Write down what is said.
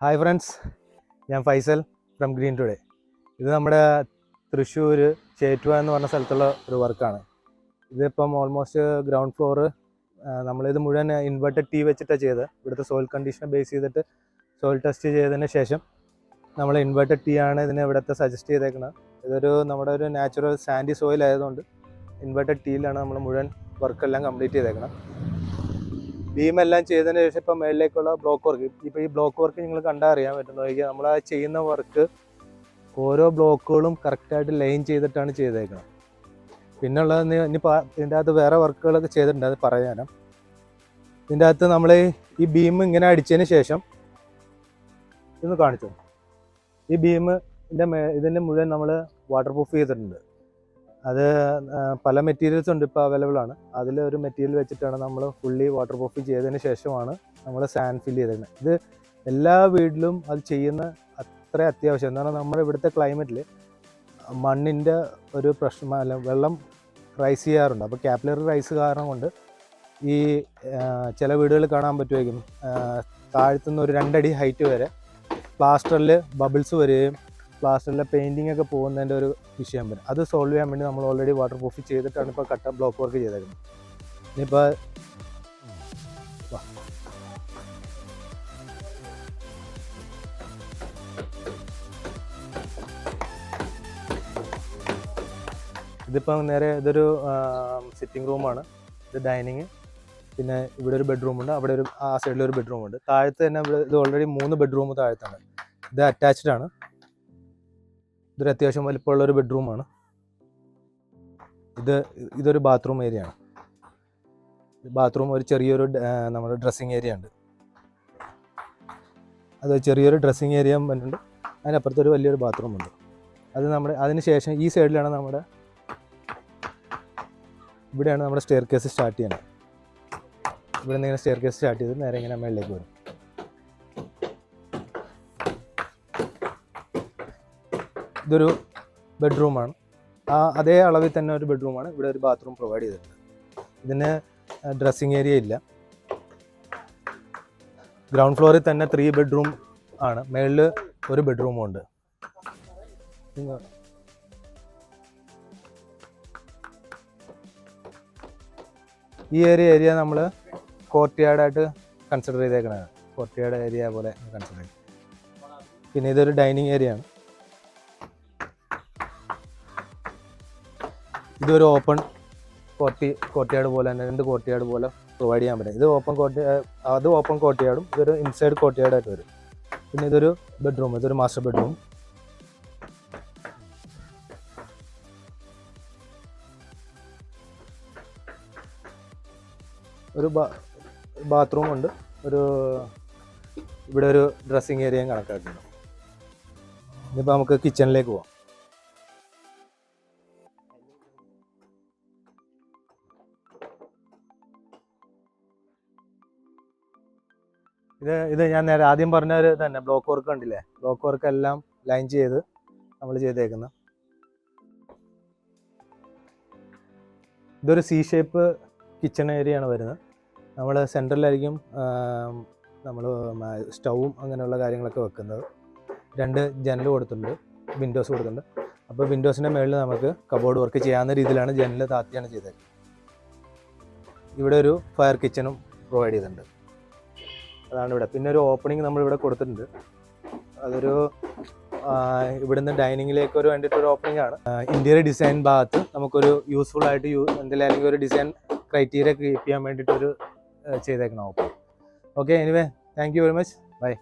Hi friends, I am Faisal from GreenToday. This is our Thrissur work. This is almost ground floor. We have inverted T with the soil condition based soil test. We have inverted T suggested. This is natural sandy soil. Inverted T work complete. Beam എല്ലാം ചെയ്തതിനു ശേഷം ഇപ്പോൾ മേളിലേക്കുള്ള block work. ഇപ്പോൾ ഈ block work നിങ്ങൾ കണ്ടാൽ അറിയാൻ പറ്റുന്നത് നമ്മൾ ആ ചെയ്യുന്ന വർക്ക് ഓരോ ബ്ലോക്കുകളും കറക്റ്റായിട്ട് ലൈൻ ചെയ്തിട്ടാണ് ചെയ്തേക്കുന്നത്. പിന്നുള്ളത് ഇനിയിപ്പോൾ ഇതിൻ്റെ അകത്ത് വേറെ വർക്കുകളൊക്കെ ചെയ്തിട്ടുണ്ട്, അത് പറയാനും. ഇതിൻ്റെ അകത്ത് നമ്മൾ ഈ ബീം ഇങ്ങനെ അടിച്ചതിന് ശേഷം ഇതൊന്ന് കാണിച്ചു. ഈ ബീം ഇതിൻ്റെ മുഴുവൻ നമ്മൾ വാട്ടർ പ്രൂഫ് ചെയ്തിട്ടുണ്ട്. അത് പല മെറ്റീരിയൽസ് ഉണ്ട് ഇപ്പോൾ അവൈലബിൾ ആണ്. അതിലൊരു മെറ്റീരിയൽ വെച്ചിട്ടാണ് നമ്മൾ ഫുള്ളി വാട്ടർ പ്രൂഫ് ചെയ്തതിന് ശേഷമാണ് നമ്മൾ സാൻഡ് ഫില്ല് ചെയ്തേക്കുന്നത്. ഇത് എല്ലാ വീട്ടിലും അത് ചെയ്യുന്ന അത്ര അത്യാവശ്യം. എന്താണ് നമ്മുടെ ഇവിടുത്തെ ക്ലൈമറ്റിൽ മണ്ണിൻ്റെ ഒരു പ്രശ്നം, അല്ല വെള്ളം റൈസ് ചെയ്യാറുണ്ട്. അപ്പോൾ കാപ്പിലറി റൈസ് കാരണം കൊണ്ട് ഈ ചില വീടുകളിൽ കാണാൻ പറ്റുമായിരിക്കും താഴത്തുനിന്ന് ഒരു 2 അടി ഹൈറ്റ് വരെ പ്ലാസ്റ്ററിൽ ബബിൾസ് വരികയും പ്ലാസ്റ്ററിലെ പെയിൻറ്റിംഗ് ഒക്കെ പോകുന്നതിൻ്റെ ഒരു വിഷയം വരും. അത് സോൾവ് ചെയ്യാൻ വേണ്ടി നമ്മൾ ഓൾറെഡി വാട്ടർ പ്രൂഫ് ചെയ്തിട്ടാണ് ഇപ്പോൾ ബ്ലോക്ക് വർക്ക് ചെയ്തേക്കുന്നത്. ഇനിയിപ്പോൾ ഇതിപ്പം നേരെ ഇതൊരു സിറ്റിംഗ് റൂമാണ്, ഇത് ഡൈനിങ്, പിന്നെ ഇവിടെ ഒരു ബെഡ്റൂമുണ്ട്, അവിടെ ഒരു ആ സൈഡിലൊരു ബെഡ്റൂമുണ്ട്. താഴത്ത് തന്നെ ഇത് ഓൾറെഡി 3 ബെഡ്റൂം താഴത്താണ്. ഇത് അറ്റാച്ച്ഡ് ആണ്. ഇതൊരു അത്യാവശ്യം വലിപ്പമുള്ളൊരു ബെഡ്റൂമാണ്. ഇതൊരു ബാത്റൂം ഏരിയ ആണ്. ബാത്റൂം ഒരു ചെറിയൊരു നമ്മുടെ ഡ്രസ്സിങ് ഏരിയ ഉണ്ട്. അത് ചെറിയൊരു ഡ്രസ്സിങ് ഏരിയ വരുന്നുണ്ട്. അതിനപ്പുറത്തൊരു വലിയൊരു ബാത്റൂം ഉണ്ട്. അത് അതിന് ശേഷം ഈ സൈഡിലാണ് ഇവിടെയാണ് നമ്മുടെ സ്റ്റെയർ കേസ് സ്റ്റാർട്ട് ചെയ്യുന്നത്. ഇവിടെ നിന്ന് ഇങ്ങനെ സ്റ്റെയർ കേസ് സ്റ്റാർട്ട് ചെയ്ത് നേരെ ഇങ്ങനെ മേളിലേക്ക് വരും. ഇതൊരു ബെഡ്റൂമാണ്. അതേ അളവിൽ തന്നെ ഒരു ബെഡ്റൂമാണ്. ഇവിടെ ഒരു ബാത്റൂം പ്രൊവൈഡ് ചെയ്തിട്ടുണ്ട്. ഇതിന് ഡ്രസ്സിങ് ഏരിയ ഇല്ല. ഗ്രൗണ്ട് ഫ്ലോറിൽ തന്നെ 3 ബെഡ്റൂം ആണ്. മേളിൽ ഒരു ബെഡ്റൂമും ഉണ്ട്. ഈ ഏരിയ നമ്മൾ കോർട്ട്യാർഡായിട്ട് കൺസിഡർ ചെയ്തേക്കണതാണ്. കോർട്ട്യാർഡ് ഏരിയ പോലെ കൺസിഡർ ചെയ്യും. പിന്നെ ഇതൊരു ഡൈനിങ് ഏരിയ ആണ്. ഇതൊരു ഓപ്പൺ കോർട്ട്യാർഡ് പോലെ തന്നെ 2 കോർട്ട്യാർഡ് പോലെ പ്രൊവൈഡ് ചെയ്യാൻ പറ്റും. ഇത് ഓപ്പൺ കോർട്ട്യാർഡും ഇതൊരു ഇൻസൈഡ് കോർട്ട്യാർഡായിട്ട് വരും. പിന്നെ ഇതൊരു ബെഡ്റൂം, ഇതൊരു മാസ്റ്റർ ബെഡ്റൂം. ഒരു ബാത്റൂം ഉണ്ട്. ഇവിടെ ഒരു ഡ്രസ്സിങ് ഏരിയയും കണക്കാക്കുന്നുണ്ട്. ഇനിയിപ്പോൾ നമുക്ക് കിച്ചണിലേക്ക് പോവാം. ഇത് ഞാൻ നേരെ ആദ്യം പറഞ്ഞ ഒരു തന്നെ ബ്ലോക്ക് വർക്ക് കണ്ടില്ലേ? ബ്ലോക്ക് വർക്ക് എല്ലാം ലൈൻ ചെയ്ത് നമ്മൾ ചെയ്തേക്കുന്ന ഇതൊരു C ഷേപ്പ് കിച്ചൺ ഏരിയ ആണ് വരുന്നത്. നമ്മൾ സെൻട്രലായിരിക്കും നമ്മൾ സ്റ്റൗവും അങ്ങനെയുള്ള കാര്യങ്ങളൊക്കെ വെക്കുന്നത്. 2 ജനൽ കൊടുത്തിട്ടുണ്ട്, വിൻഡോസ് കൊടുത്തിട്ടുണ്ട്. അപ്പോൾ വിൻഡോസിൻ്റെ മുകളിൽ നമുക്ക് കബോർഡ് വർക്ക് ചെയ്യാവുന്ന രീതിയിലാണ് ജനൽ താത്തിയാണ് ചെയ്തത്. ഇവിടെ ഒരു ഫയർ കിച്ചണും പ്രൊവൈഡ് ചെയ്തിട്ടുണ്ട്. അതാണ് ഇവിടെ. പിന്നെ ഒരു ഓപ്പണിങ് നമ്മളിവിടെ കൊടുത്തിട്ടുണ്ട്. അതൊരു ഇവിടുന്ന് ഡൈനിങ്ങിലേക്ക് വേണ്ടിയിട്ടൊരു ഓപ്പണിംഗ് ആണ്. ഇൻറ്റീരിയർ ഡിസൈൻ ഭാഗത്ത് നമുക്കൊരു യൂസ്ഫുൾ ആയിട്ട് എന്തെങ്കിലും ഒരു ഡിസൈൻ ക്രൈറ്റീരിയ കീപ്പ് ചെയ്യാൻ വേണ്ടിയിട്ടൊരു ചെയ്തേക്കണം opening. Okay, anyway thank you very much. By.